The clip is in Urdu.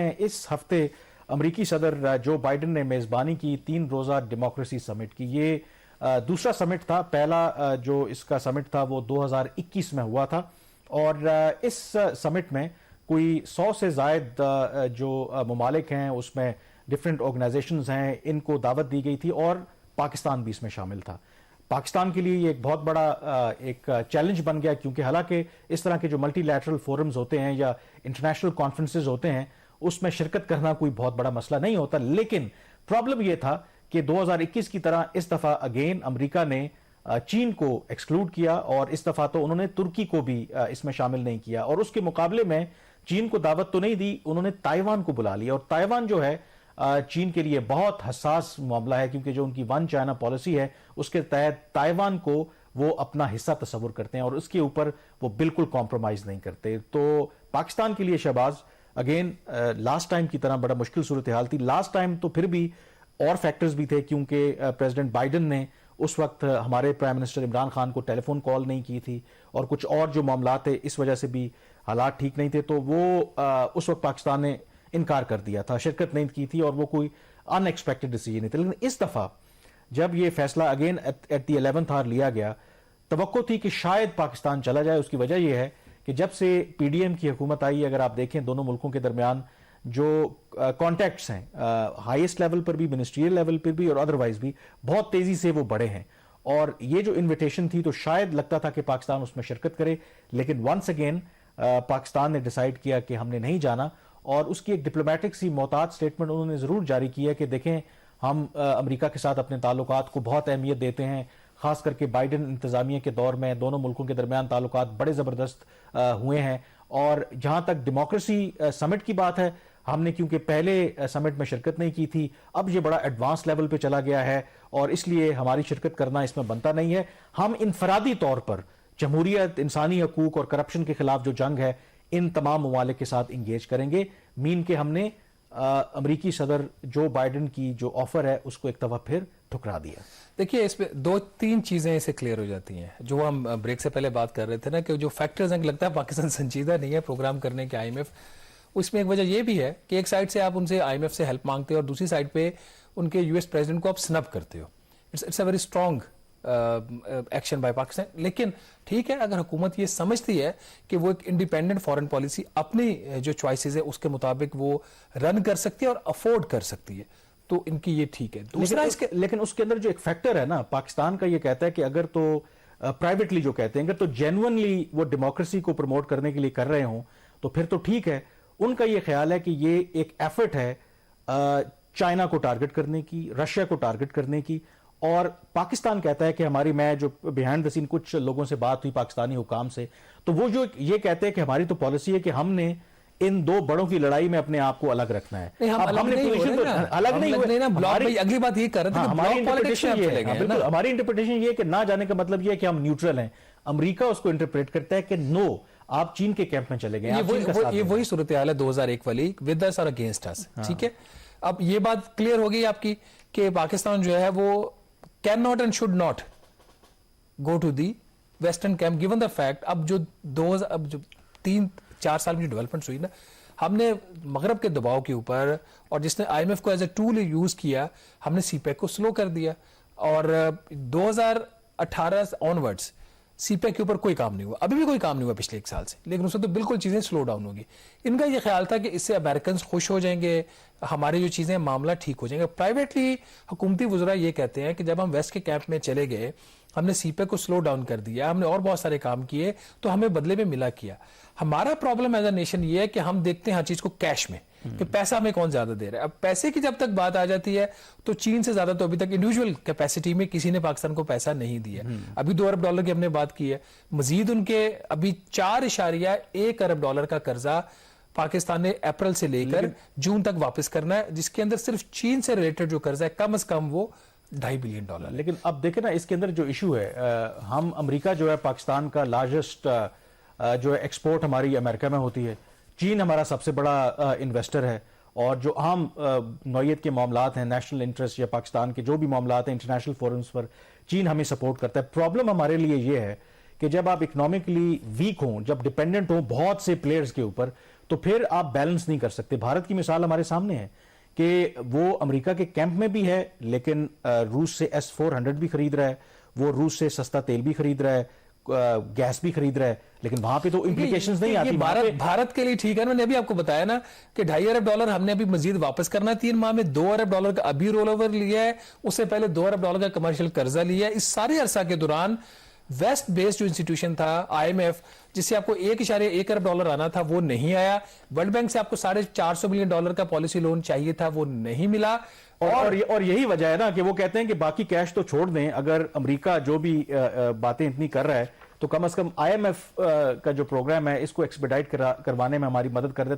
ہیں اس ہفتے امریکی صدر جو بائیڈن نے میزبانی کی 3 روزہ ڈیموکریسی سمٹ کی. یہ دوسرا سمٹ تھا. پہلا جو اس کا سمٹ تھا وہ 2021 میں ہوا تھا, اور اس سمٹ میں کوئی 100 سے زائد جو ممالک ہیں, اس میں ڈفرینٹ آرگنائزیشنز ہیں, ان کو دعوت دی گئی تھی, اور پاکستان بھی اس میں شامل تھا. پاکستان کے لیے یہ ایک بہت بڑا ایک چیلنج بن گیا, کیونکہ حالانکہ اس طرح کے جو ملٹی لیٹرل فورمز ہوتے ہیں یا انٹرنیشنل کانفرنسز ہوتے ہیں, اس میں شرکت کرنا کوئی بہت بڑا مسئلہ نہیں ہوتا, لیکن پرابلم یہ تھا کہ 2021 کی طرح اس دفعہ اگین امریکہ نے چین کو ایکسکلوڈ کیا, اور اس دفعہ تو انہوں نے ترکی کو بھی اس میں شامل نہیں کیا, اور اس کے مقابلے میں چین کو دعوت تو نہیں دی, انہوں نے تائیوان کو بلا لیا. اور تائیوان جو ہے چین کے لیے بہت حساس معاملہ ہے, کیونکہ جو ان کی ون چائنا پالیسی ہے اس کے تحت تائیوان کو وہ اپنا حصہ تصور کرتے ہیں, اور اس کے اوپر وہ بالکل کمپرومائز نہیں کرتے. تو پاکستان کے لیے شہباز اگین لاسٹ ٹائم کی طرح بڑا مشکل صورتحال تھی. لاسٹ ٹائم تو پھر بھی اور فیکٹرز بھی تھے, کیونکہ پریزیڈنٹ بائیڈن نے اس وقت ہمارے پرائم منسٹر عمران خان کو ٹیلی فون کال نہیں کی تھی, اور کچھ اور جو معاملات تھے اس وجہ سے بھی حالات ٹھیک نہیں تھے, تو وہ اس وقت پاکستان نے انکار کر دیا تھا, شرکت نہیں کی تھی, اور وہ کوئی ان ایکسپیکٹڈ ڈیسیجن نہیں تھا. لیکن اس دفعہ جب یہ فیصلہ اگین ایٹ دی 11th آور لیا گیا, توقع تھی کہ شاید پاکستان چلا جائے. اس کی وجہ یہ ہے کہ جب سے پی ڈی ایم کی حکومت آئی, اگر آپ دیکھیں دونوں ملکوں کے درمیان جو کانٹیکٹس ہیں ہائیسٹ لیول پر بھی, منسٹریل لیول پر بھی, اور ادروائز بھی بہت تیزی سے وہ بڑھے ہیں. اور یہ جو انویٹیشن تھی تو شاید لگتا تھا کہ پاکستان اس میں شرکت کرے, لیکن ونس اگین پاکستان نے ڈیسائیڈ کیا کہ ہم نے نہیں جانا, اور اس کی ایک ڈپلومیٹک سی محتاط سٹیٹمنٹ انہوں نے ضرور جاری کی ہے کہ دیکھیں ہم امریکہ کے ساتھ اپنے تعلقات کو بہت اہمیت دیتے ہیں, خاص کر کے بائیڈن انتظامیہ کے دور میں دونوں ملکوں کے درمیان تعلقات بڑے زبردست ہوئے ہیں. اور جہاں تک ڈیموکریسی سمٹ کی بات ہے, ہم نے کیونکہ پہلے سمٹ میں شرکت نہیں کی تھی, اب یہ بڑا ایڈوانس لیول پہ چلا گیا ہے, اور اس لیے ہماری شرکت کرنا اس میں بنتا نہیں ہے. ہم انفرادی طور پر جمہوریت, انسانی حقوق اور کرپشن کے خلاف جو جنگ ہے ان تمام ممالک کے ساتھ انگیج کریں گے. مین کہ ہم نے امریکی صدر جو بائیڈن کی جو آفر ہے اس کو ایک دفعہ پھر ٹھکرا دیا. دیکھیے اس میں 2-3 چیزیں اسے کلیئر ہو جاتی ہیں, جو ہم بریک سے پہلے بات کر رہے تھے نا, کہ جو فیکٹرز ہیں لگتا ہے پاکستان سنجیدہ نہیں ہے پروگرام کرنے کے آئی ایم ایف. اس میں ایک وجہ یہ بھی ہے کہ ایک سائڈ سے آپ ان سے آئی ایم ایف سے ہیلپ مانگتے ہو, اور دوسری سائڈ پہ ان کے یو ایس پریزیڈنٹ کو آپ سنب کرتے ہو. It's a very strong action by Pakistan. لیکن ٹھیک ہے, اگر حکومت یہ سمجھتی ہے کہ وہ ایک انڈیپینڈنٹ فارن پالیسی اپنی جو چوائسیز ہے اس کے مطابق وہ رن کر سکتی ہے اور افورڈ کر سکتی ہے, تو ان کی یہ ٹھیک ہے. دوسرا لیکن اس کے اندر جو ایک فیکٹر ہے نا, پاکستان کا یہ کہتا ہے کہ اگر تو پرائیویٹلی جو کہتے ہیں, اگر تو جینونلی وہ ڈیموکریسی کو پروموٹ کرنے کے لیے کر رہے ہوں تو پھر تو ٹھیک ہے. ان کا یہ خیال ہے کہ یہ ایک ایفرٹ ہے چائنا کو ٹارگٹ کرنے کی, رشیا کو ٹارگٹ کرنے کی, اور پاکستان کہتا ہے کہ ہماری, میں جو بیہائنڈ دا سین کچھ لوگوں سے بات ہوئی پاکستانی حکام سے, تو وہ جو یہ کہتے ہیں کہ ہماری تو پالیسی ہے کہ ہم نے ان 2 بڑوں کی لڑائی میں اپنے آپ کو الگ رکھنا ہے. الگ نہیں ہوئے. اگلی بات یہ کر رہے تھے, ہماری انٹرپریٹیشن یہ ہے کہ نہ جانے کا مطلب یہ ہے کہ ہم نیوٹرل ہیں. امریکہ اس کو انٹرپریٹ کرتا ہے کہ نو, آپ چین کے کیمپ میں چلے گئے. یہ وہی صورتحال ہے 2001 والی, ود اس اور اگینسٹ اس. ٹھیک ہے, اب یہ بات کلیئر ہو گئی آپ کی کہ پاکستان جو ہے وہ can not and should not go to the western camp, given the fact اب جو 3-4 سال میں جو ڈیولپمنٹس ہوئی نا, ہم نے مغرب کے دباؤ کے اوپر, اور جس نے آئی ایم ایف کو ایز اے ٹول یوز کیا, ہم نے سی پیک کو سلو کر دیا, اور 2018 آنورڈس سی پیک کے اوپر کوئی کام نہیں ہوا. ابھی بھی کوئی کام نہیں ہوا پچھلے 1 سال سے, لیکن اس میں تو بالکل چیزیں سلو ڈاؤن ہوگی. ان کا یہ خیال تھا کہ اس سے امریکنز خوش ہو جائیں گے, ہماری جو چیزیں معاملہ ٹھیک ہو جائیں گے. پرائیویٹلی حکومتی وزراء یہ کہتے ہیں کہ جب ہم ویسٹ کے کیمپ میں چلے گئے, ہم نے سی پیک کو سلو ڈاؤن کر دیا, ہم نے اور بہت سارے کام کیے, تو ہمیں بدلے میں ملا کیا. ہمارا پرابلم ایز اے نیشن یہ ہے کہ ہم دیکھتے ہیں ہر چیز کو کیش میں, کہ پیسہ ہمیں کون زیادہ دے رہا ہے. اب پیسے کی جب تک بات آ جاتی ہے تو چین سے زیادہ تو ابھی تک انڈیویجول کیپیسٹی میں کسی نے پاکستان کو پیسہ نہیں دیا. ابھی $2 ارب کی ہم نے بات کی ہے, مزید ان کے ابھی $4.1 ارب کا قرضہ پاکستان نے اپریل سے لے کر جون تک واپس کرنا ہے, جس کے اندر صرف چین سے ریلیٹڈ جو قرضہ ہے کم از کم وہ $2.5 بلین. لیکن اب دیکھیں نا, اس کے اندر جو ایشو ہے, ہم امریکہ جو ہے پاکستان کا لارجسٹ جو ایکسپورٹ ہماری امریکہ میں ہوتی ہے, چین ہمارا سب سے بڑا انویسٹر ہے, اور جو عام نوعیت کے معاملات ہیں, نیشنل انٹرسٹ یا پاکستان کے جو بھی معاملات ہیں انٹرنیشنل فورمز پر, چین ہمیں سپورٹ کرتا ہے. پرابلم ہمارے لیے یہ ہے کہ جب آپ اکنامکلی ویک ہوں, جب ڈیپینڈنٹ ہوں بہت سے پلیئرز کے اوپر, تو پھر آپ بیلنس نہیں کر سکتے. بھارت کی مثال ہمارے سامنے ہے کہ وہ امریکہ کے کیمپ میں بھی ہے لیکن روس سے S-400 بھی خرید رہا ہے, وہ روس سے سستا تیل بھی خرید رہا ہے, گیس بھی خرید رہا ہے, لیکن وہاں پہ تو امپلیکیشنز نہیں آتی. بھارت کے لیے ٹھیک ہے, میں نے ابھی آپ کو بتایا نا کہ $2.5 ارب ہم نے ابھی مزید واپس کرنا ہے 3 ماہ میں, $2 ارب کا ابھی رول اوور لیا ہے, اس سے پہلے $2 ارب کا کمرشل قرضہ لیا ہے. اس سارے عرصہ کے دوران ویسٹ بیسڈ جو انسٹیٹیوشن تھا IMF, جس سے آپ کو $1.1 ارب آنا تھا وہ نہیں آیا. ورلڈ بینک سے آپ کو $450 ملین کا پالیسی لون چاہیے تھا, وہ نہیں ملا. اور یہی وجہ ہے نا کہ وہ کہتے ہیں کہ باقی کیش تو چھوڑ دیں, اگر امریکہ جو بھی باتیں اتنی کر رہا ہے تو کم از کم IMF کا جو پروگرام ہے اس کو ایکسپیڈائٹ کروانے میں ہماری مدد کر دے